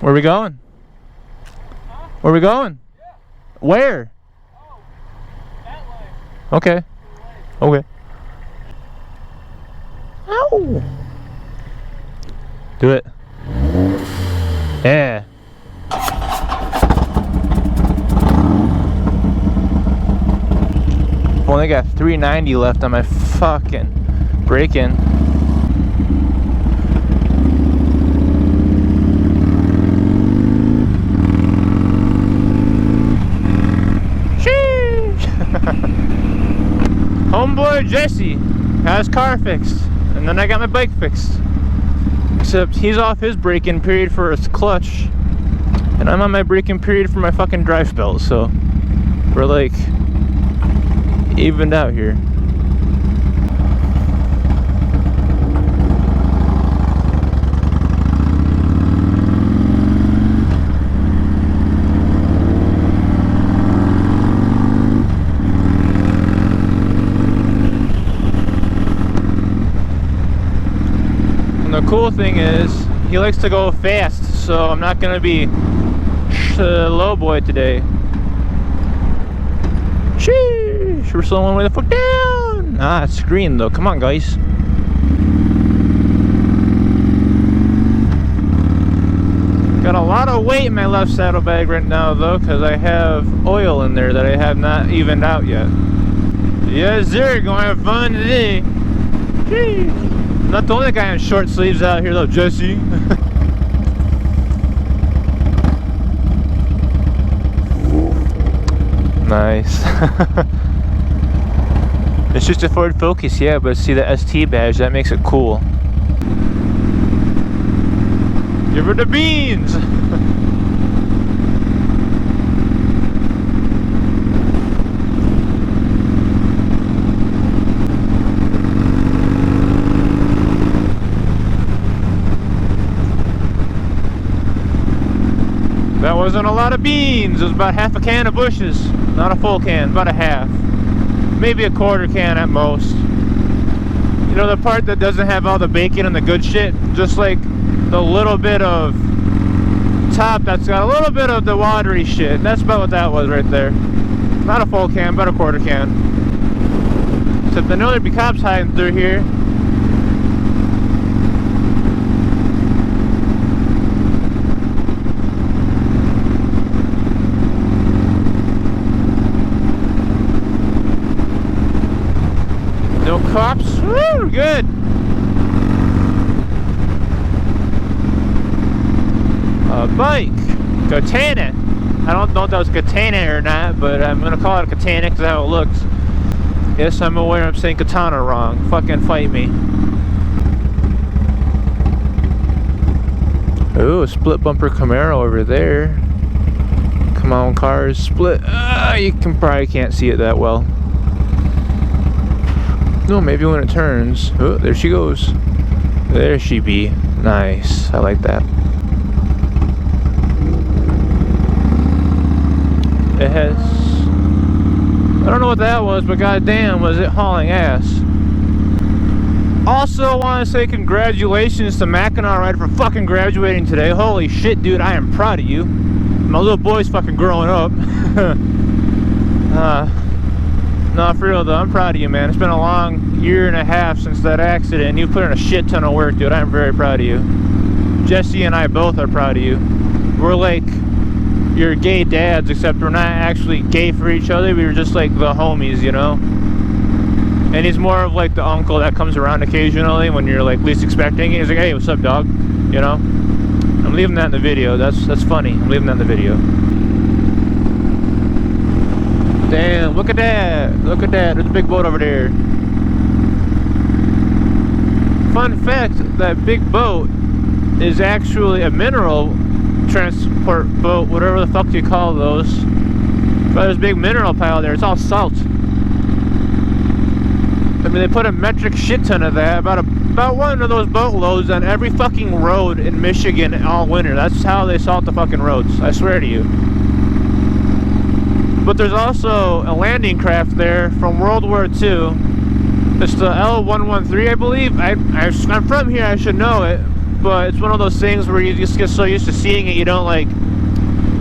Where are we going? Huh? Where are we going? Yeah. Where? Oh, that way. Okay. Okay. Ow! Do it. Yeah. I've only got 390 left on my fucking break-in. Homeboy Jesse got his car fixed, and then I got my bike fixed. Except he's off his break-in period for his clutch, and I'm on my break-in period for my fucking drive belt, so we're like evened out here. The cool thing is he likes to go fast, so I'm not gonna be low boy today. Sheesh, we're slowing way the fuck down. Ah, it's green though. Come on, guys. Got a lot of weight in my left saddlebag right now though, because I have oil in there that I have not evened out yet. Yes, sir. Gonna have fun today. Sheesh. Not the only guy in short sleeves out here though, Jesse. Nice. It's just a Ford Focus, yeah, but see the ST badge, that makes it cool. Give her the beans! That wasn't a lot of beans. It was about half a can of Bushes. Not a full can, about a half. Maybe a quarter can at most. You know the part that doesn't have all the bacon and the good shit? Just like the little bit of top that's got a little bit of the watery shit. That's about what that was right there. Not a full can, but a quarter can. Except I know there'd be cops hiding through here. No cops? Woo, good. Bike. Katana. I don't know if that was katana or not, but I'm gonna call it a katana because that's how it looks. Yes, I'm aware I'm saying katana wrong. Fucking fight me. Ooh, a split bumper Camaro over there. Come on, cars, split. You probably can't see it that well. No, maybe when it turns. Oh, there she goes. There she be. Nice. I like that. It has... I don't know what that was, but goddamn, was it hauling ass. Also, want to say congratulations to Mackinac Rider for fucking graduating today. Holy shit, dude, I am proud of you. My little boy's fucking growing up. No, for real though, I'm proud of you, man. It's been a long year and a half since that accident, and you've put in a shit ton of work, dude. I'm very proud of you. Jesse and I both are proud of you. We're like your gay dads, except we're not actually gay for each other. We were just like the homies, you know? And he's more of like the uncle that comes around occasionally when you're like least expecting it. He's like, hey, what's up, dog? You know? I'm leaving that in the video. That's funny. I'm leaving that in the video. Damn, look at that. Look at that. There's a big boat over there. Fun fact, that big boat is actually a mineral transport boat, whatever the fuck you call those. But there's a big mineral pile there. It's all salt. I mean, they put a metric shit ton of that, about one of those boatloads on every fucking road in Michigan all winter. That's how they salt the fucking roads. I swear to you. But there's also a landing craft there from World War II. It's the L113, I believe. I'm from here, I should know it. but it's one of those things where you just get so used to seeing it, you don't like,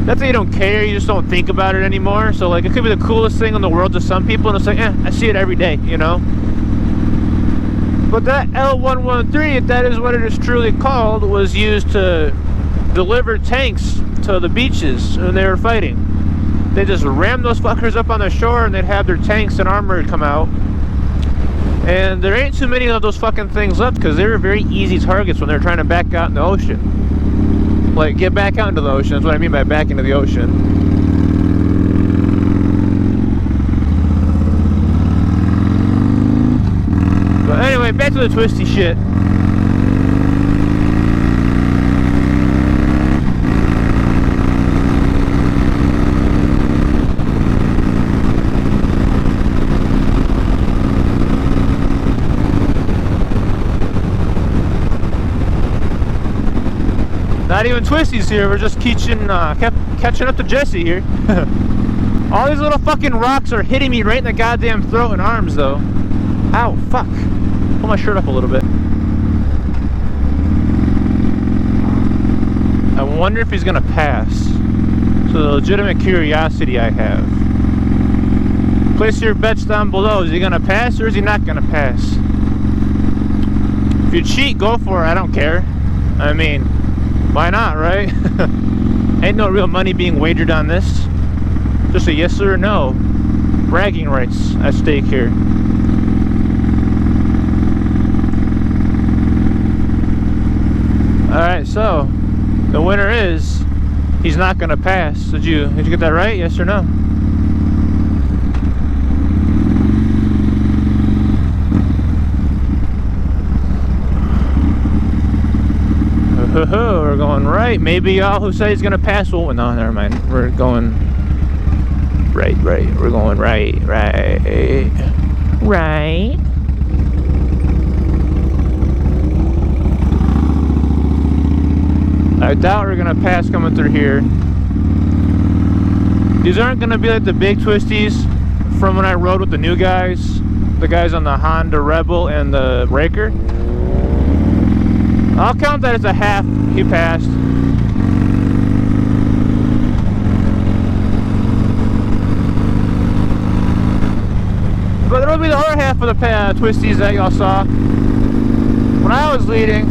not that you don't care, you just don't think about it anymore. So like, it could be the coolest thing in the world to some people, and it's like, I see it every day, you know. But that L113, if that is what it is truly called, was used to deliver tanks to the beaches when they were fighting. They just rammed those fuckers up on the shore, and they'd have their tanks and armor come out. And there ain't too many of those fucking things left, because they were very easy targets when they're trying to back out in the ocean. Like, get back out into the ocean, that's what I mean by back into the ocean. But anyway, back to the twisty shit. Not even twisties here, we're just catching up to Jesse here. All these little fucking rocks are hitting me right in the goddamn throat and arms though. Ow, fuck. Pull my shirt up a little bit. I wonder if he's gonna pass. So the legitimate curiosity I have. Place your bets down below. Is he gonna pass or is he not gonna pass? If you cheat, go for it, I don't care. I mean, why not, right? Ain't no real money being wagered on this. Just a yes or a no. Bragging rights at stake here. Alright, so the winner is he's not gonna pass. Did you get that right? Yes or no? We're going right. Maybe y'all who say he's gonna pass will. No, never mind. We're going right. We're going right. I doubt we're gonna pass coming through here. These aren't gonna be like the big twisties from when I rode with the new guys, the guys on the Honda Rebel and the Raker. I'll count that as a half. He passed. But there'll be the other half of the twisties that y'all saw when I was leading.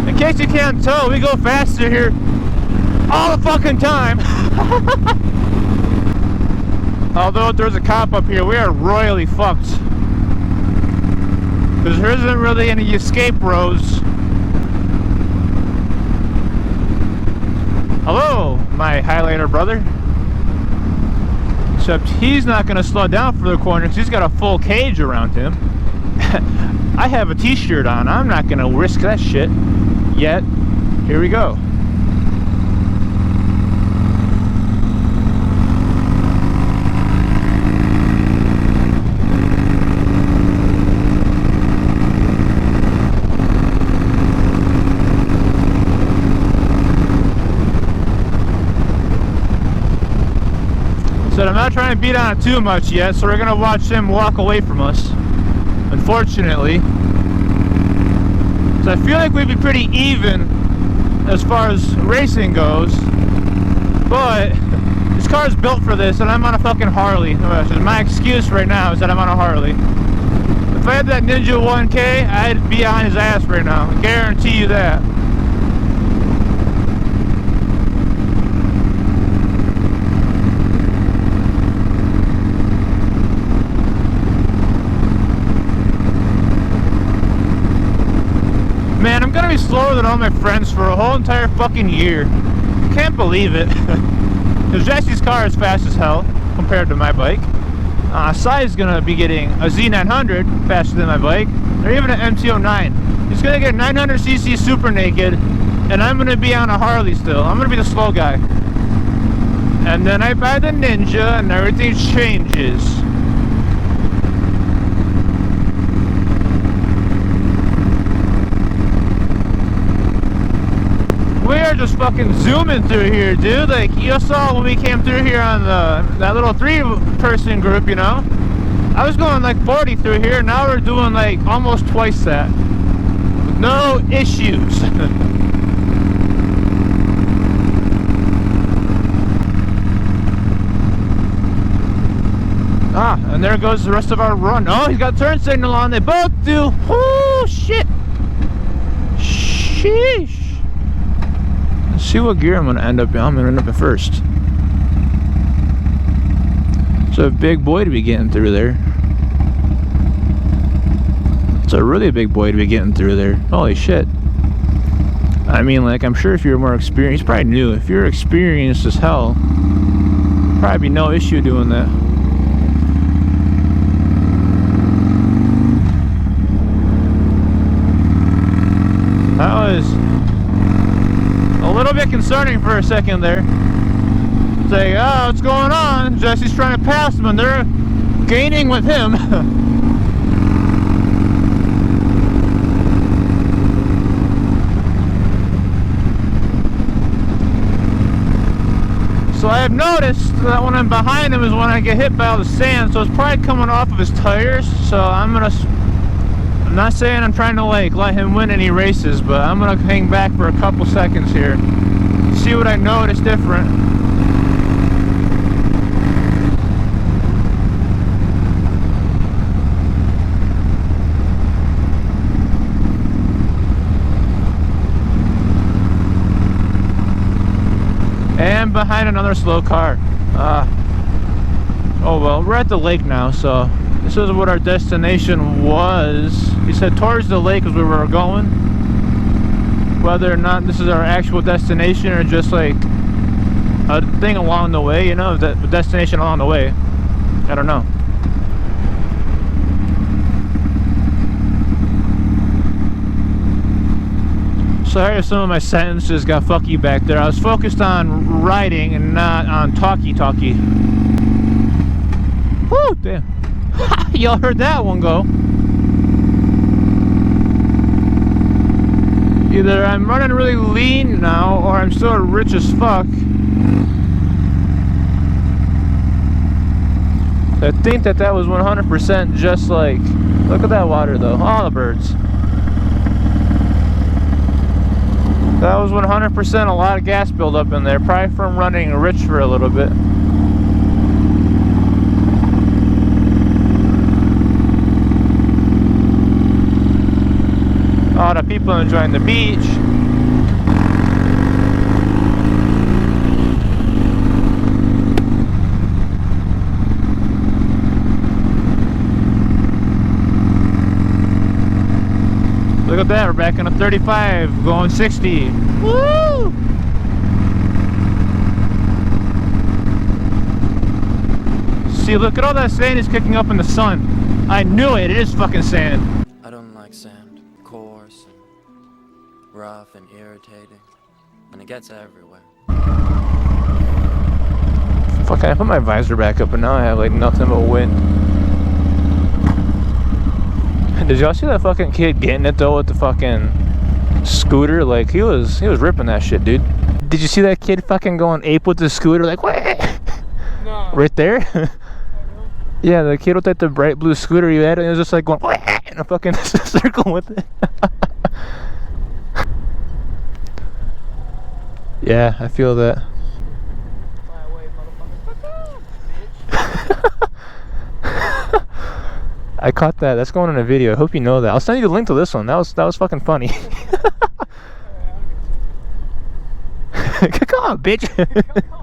In case you can't tell, we go faster here all the fucking time. Although if there's a cop up here, we are royally fucked. Because there isn't really any escape roads. Hello, my highlighter brother. Except he's not going to slow down for the corner because he's got a full cage around him. I have a t-shirt on. I'm not going to risk that shit yet. Here we go. Said I'm not trying to beat on it too much yet, so we're gonna watch him walk away from us. Unfortunately, so I feel like we'd be pretty even as far as racing goes, but this car is built for this, and I'm on a fucking Harley. My excuse right now is that I'm on a Harley. If I had that Ninja 1K, I'd be on his ass right now. I guarantee you that. Man, I'm gonna be slower than all my friends for a whole entire fucking year. Can't believe it. Because Jesse's car is fast as hell compared to my bike. Sai's gonna be getting a Z900 faster than my bike, or even an MT-09. He's gonna get 900cc super naked, and I'm gonna be on a Harley still. I'm gonna be the slow guy. And then I buy the Ninja, and everything changes. We are just fucking zooming through here, dude. Like, you saw when we came through here on that little 3-person group, you know? I was going like 40 through here. Now we're doing like almost twice that. With no issues. Ah, and there goes the rest of our run. Oh, he's got turn signal on. They both do. Oh, shit. Sheesh. Let's see what gear I'm going to end up in. I'm going to end up in first. It's a big boy to be getting through there. It's a really big boy to be getting through there. Holy shit. I mean, like, I'm sure if you're more experienced, probably new. If you're experienced as hell, probably be no issue doing that. That was a little bit concerning for a second there. It's like, oh, what's going on? Jesse's trying to pass him and they're gaining with him. So I have noticed that when I'm behind him is when I get hit by all the sand, so it's probably coming off of his tires. So I'm not saying I'm trying to like let him win any races, but I'm gonna hang back for a couple seconds here, see what I notice different. And behind another slow car. Oh well, we're at the lake now, so this is what our destination was. He said towards the lake is where we were going. Whether or not this is our actual destination or just like a thing along the way, you know, the destination along the way. I don't know. Sorry if some of my sentences got fucky back there. I was focused on riding and not on talkie. Woo, damn. Y'all heard that one go. Either I'm running really lean now or I'm still rich as fuck. I think that was 100% just like, look at that water though, all the birds. That was 100% a lot of gas buildup in there, probably from running rich for a little bit. A lot of people enjoying the beach. Look at that, we're back in a 35, going 60. Woo! See, look at all that sand is kicking up in the sun. I knew it, it is fucking sand. I don't like sand. Coarse and rough and irritating. And it gets everywhere. Fuck, I put my visor back up and now I have like nothing but wind. Did y'all see that fucking kid getting it though with the fucking scooter? Like he was ripping that shit, dude. Did you see that kid fucking going ape with the scooter? Like what? No. Right there? Yeah, the kid with like the bright blue scooter you had, and it was just like going in a fucking circle with it. Yeah, I feel that. Fly away, motherfucker. Bitch. I caught that. That's going in a video. I hope you know that. I'll send you the link to this one. That was fucking funny. Alright, Come on, bitch. Come on.